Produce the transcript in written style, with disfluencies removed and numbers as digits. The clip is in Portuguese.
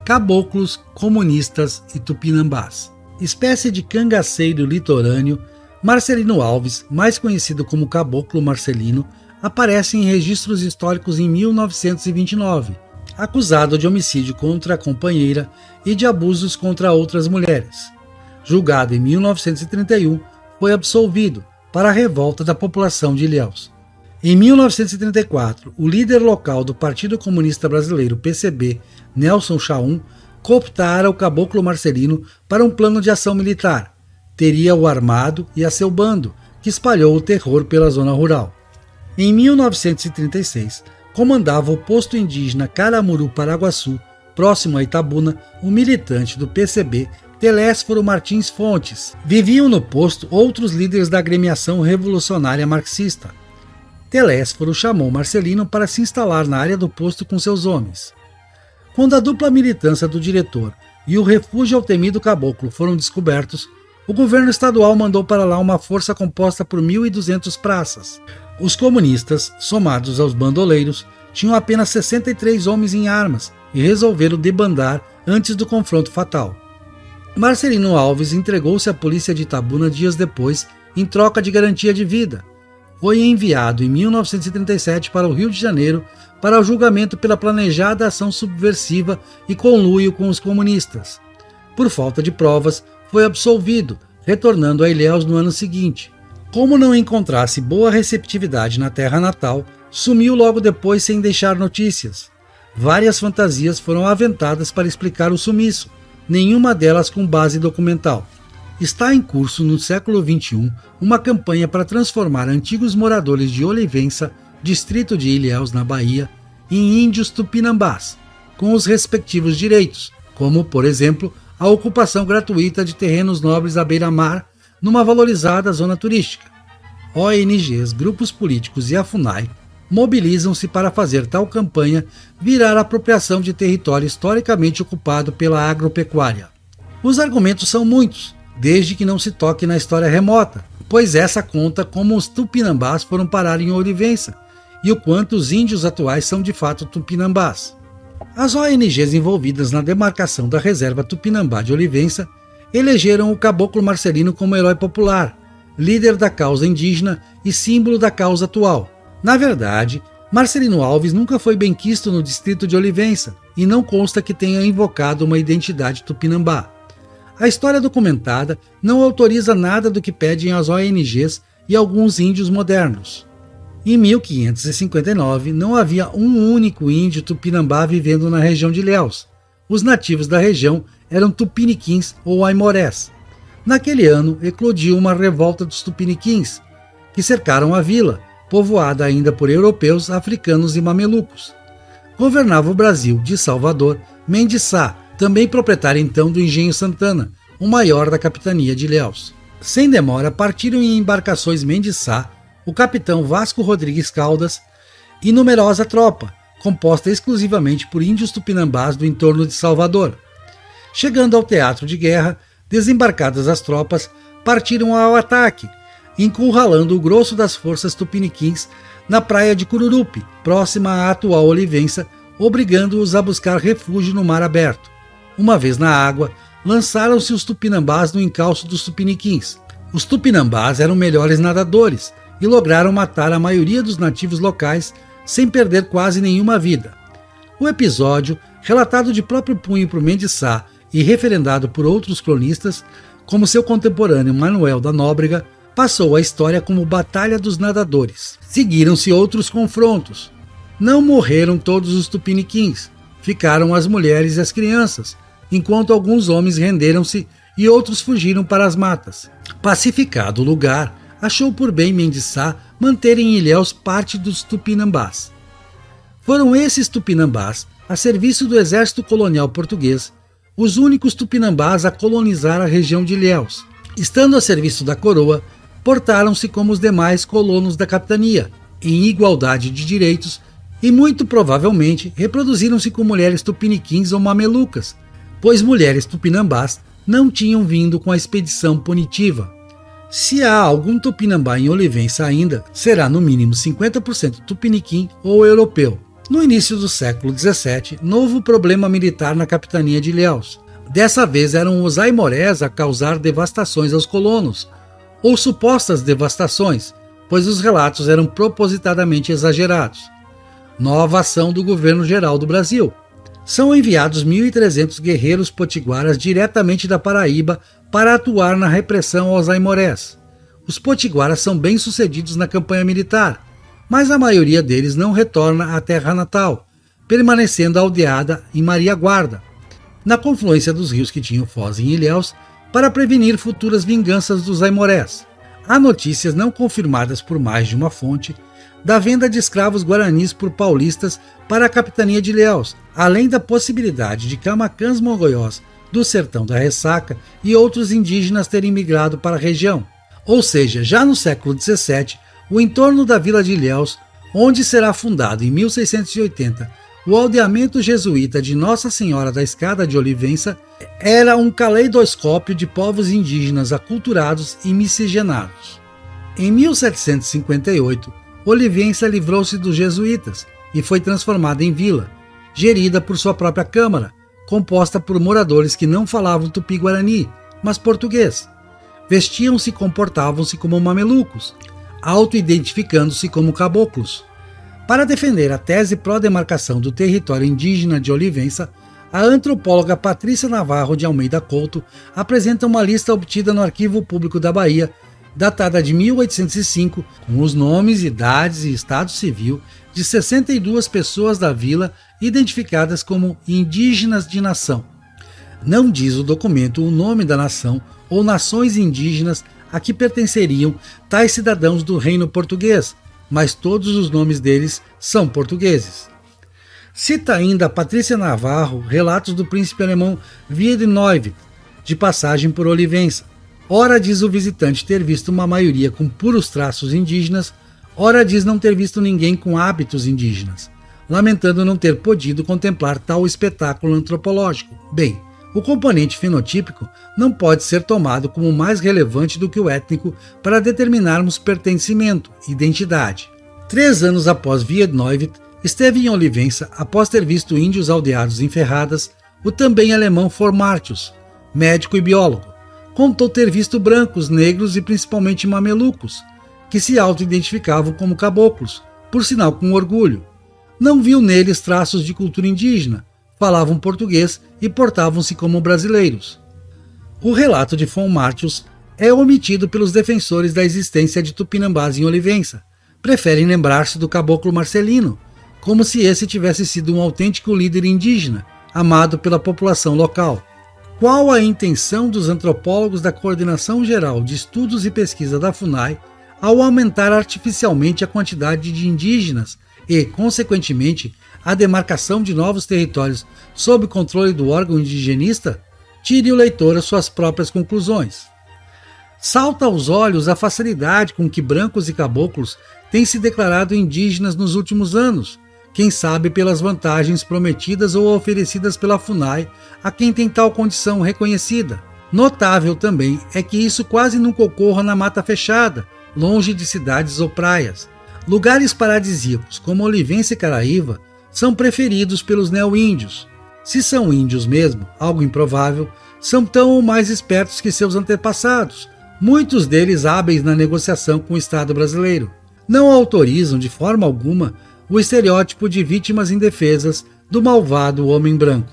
caboclos, comunistas e tupinambás. Espécie de cangaceiro litorâneo, Marcelino Alves, mais conhecido como Caboclo Marcelino, aparece em registros históricos em 1929, acusado de homicídio contra a companheira e de abusos contra outras mulheres. Julgado em 1931, foi absolvido para a revolta da população de Ilhéus. Em 1934, o líder local do Partido Comunista Brasileiro, PCB, Nelson Chaum, cooptara o Caboclo Marcelino para um plano de ação militar. Teria-o armado e a seu bando, que espalhou o terror pela zona rural. Em 1936, comandava o posto indígena Caramuru Paraguaçu, próximo a Itabuna, um militante do PCB, Telésforo Martins Fontes. Viviam no posto outros líderes da agremiação revolucionária marxista. Telésforo chamou Marcelino para se instalar na área do posto com seus homens. Quando a dupla militância do diretor e o refúgio ao temido caboclo foram descobertos, o governo estadual mandou para lá uma força composta por 1.200 praças. Os comunistas, somados aos bandoleiros, tinham apenas 63 homens em armas e resolveram debandar antes do confronto fatal. Marcelino Alves entregou-se à polícia de Itabuna dias depois, em troca de garantia de vida. Foi enviado em 1937 para o Rio de Janeiro para o julgamento pela planejada ação subversiva e conluio com os comunistas. Por falta de provas, foi absolvido, retornando a Ilhéus no ano seguinte. Como não encontrasse boa receptividade na terra natal, sumiu logo depois sem deixar notícias. Várias fantasias foram aventadas para explicar o sumiço, nenhuma delas com base documental. Está em curso no século XXI uma campanha para transformar antigos moradores de Olivença, distrito de Ilhéus, na Bahia, em índios tupinambás, com os respectivos direitos, como, por exemplo, a ocupação gratuita de terrenos nobres à beira-mar, numa valorizada zona turística. ONGs, grupos políticos e a FUNAI mobilizam-se para fazer tal campanha virar apropriação de território historicamente ocupado pela agropecuária. Os argumentos são muitos, desde que não se toque na história remota, pois essa conta como os tupinambás foram parar em Olivença e o quanto os índios atuais são de fato tupinambás. As ONGs envolvidas na demarcação da reserva Tupinambá de Olivença elegeram o Caboclo Marcelino como herói popular, líder da causa indígena e símbolo da causa atual. Na verdade, Marcelino Alves nunca foi benquisto no distrito de Olivença e não consta que tenha invocado uma identidade tupinambá. A história documentada não autoriza nada do que pedem as ONGs e alguns índios modernos. Em 1559, não havia um único índio tupinambá vivendo na região de Ilhéus. Os nativos da região eram tupiniquins ou aimorés. Naquele ano, eclodiu uma revolta dos tupiniquins, que cercaram a vila, povoada ainda por europeus, africanos e mamelucos. Governava o Brasil, de Salvador, Mendes Sá, também proprietário então do Engenho Santana, o maior da capitania de Ilhéus. Sem demora, partiram em embarcações Mendes Sá, o capitão Vasco Rodrigues Caldas e numerosa tropa, composta exclusivamente por índios tupinambás do entorno de Salvador. Chegando ao teatro de guerra, desembarcadas as tropas, partiram ao ataque, encurralando o grosso das forças tupiniquins na praia de Cururupi, próxima à atual Olivença, obrigando-os a buscar refúgio no mar aberto. Uma vez na água, lançaram-se os tupinambás no encalço dos tupiniquins. Os tupinambás eram melhores nadadores e lograram matar a maioria dos nativos locais sem perder quase nenhuma vida. O episódio, relatado de próprio punho por Mendes Sá e referendado por outros cronistas, como seu contemporâneo Manuel da Nóbrega, passou à história como Batalha dos Nadadores. Seguiram-se outros confrontos. Não morreram todos os tupiniquins, ficaram as mulheres e as crianças, enquanto alguns homens renderam-se e outros fugiram para as matas. Pacificado o lugar, achou por bem Mendes Sá manter em Ilhéus parte dos tupinambás. Foram esses tupinambás, a serviço do exército colonial português, os únicos tupinambás a colonizar a região de Ilhéus. Estando a serviço da coroa, portaram-se como os demais colonos da capitania, em igualdade de direitos, e muito provavelmente reproduziram-se com mulheres tupiniquins ou mamelucas, pois mulheres tupinambás não tinham vindo com a expedição punitiva. Se há algum tupinambá em Olivença ainda, será no mínimo 50% tupiniquim ou europeu. No início do século XVII, novo problema militar na capitania de Ilhéus. Dessa vez eram os aimorés a causar devastações aos colonos, ou supostas devastações, pois os relatos eram propositadamente exagerados. Nova ação do governo geral do Brasil. São enviados 1.300 guerreiros potiguaras diretamente da Paraíba para atuar na repressão aos aimorés. Os potiguaras são bem-sucedidos na campanha militar, mas a maioria deles não retorna à terra natal, permanecendo aldeada em Maria Guarda, na confluência dos rios que tinham foz em Ilhéus, para prevenir futuras vinganças dos aimorés. Há notícias não confirmadas por mais de uma fonte da venda de escravos guaranis por paulistas para a capitania de Ilhéus, além da possibilidade de camacãs mongoiós do sertão da Ressaca e outros indígenas terem migrado para a região. Ou seja, já no século XVII, o entorno da vila de Ilhéus, onde será fundado em 1680 o aldeamento jesuíta de Nossa Senhora da Escada de Olivença, era um caleidoscópio de povos indígenas aculturados e miscigenados. Em 1758, Olivença livrou-se dos jesuítas e foi transformada em vila, gerida por sua própria câmara, composta por moradores que não falavam tupi-guarani, mas português. Vestiam-se e comportavam-se como mamelucos, auto-identificando-se como caboclos. Para defender a tese pró-demarcação do território indígena de Olivença, a antropóloga Patrícia Navarro de Almeida Couto apresenta uma lista obtida no Arquivo Público da Bahia, datada de 1805, com os nomes, idades e estado civil de 62 pessoas da vila identificadas como indígenas de nação. Não diz o documento o nome da nação ou nações indígenas a que pertenceriam tais cidadãos do Reino Português, mas todos os nomes deles são portugueses. Cita ainda Patrícia Navarro relatos do príncipe alemão Wiedeneuw, de passagem por Olivença. Ora diz o visitante ter visto uma maioria com puros traços indígenas, ora diz não ter visto ninguém com hábitos indígenas, lamentando não ter podido contemplar tal espetáculo antropológico. Bem, o componente fenotípico não pode ser tomado como mais relevante do que o étnico para determinarmos pertencimento, identidade. 3 anos após Wiedeneuw, esteve em Olivença após ter visto índios aldeados em Ferradas, o também alemão Formartius, médico e biólogo. Contou ter visto brancos, negros e principalmente mamelucos, que se auto-identificavam como caboclos, por sinal com orgulho. Não viu neles traços de cultura indígena, falavam português e portavam-se como brasileiros. O relato de Formartius é omitido pelos defensores da existência de tupinambás em Olivença. Preferem lembrar-se do caboclo Marcelino, como se esse tivesse sido um autêntico líder indígena, amado pela população local. Qual a intenção dos antropólogos da Coordenação Geral de Estudos e Pesquisa da FUNAI ao aumentar artificialmente a quantidade de indígenas e, consequentemente, a demarcação de novos territórios sob controle do órgão indigenista? Tire o leitor às suas próprias conclusões. Salta aos olhos a facilidade com que brancos e caboclos têm se declarado indígenas nos últimos anos, quem sabe pelas vantagens prometidas ou oferecidas pela FUNAI a quem tem tal condição reconhecida. Notável também é que isso quase nunca ocorra na mata fechada, longe de cidades ou praias. Lugares paradisíacos como Olivença e Caraíva são preferidos pelos neo-índios. Se são índios mesmo, algo improvável, são tão ou mais espertos que seus antepassados, muitos deles hábeis na negociação com o Estado brasileiro. Não autorizam de forma alguma o estereótipo de vítimas indefesas do malvado homem branco.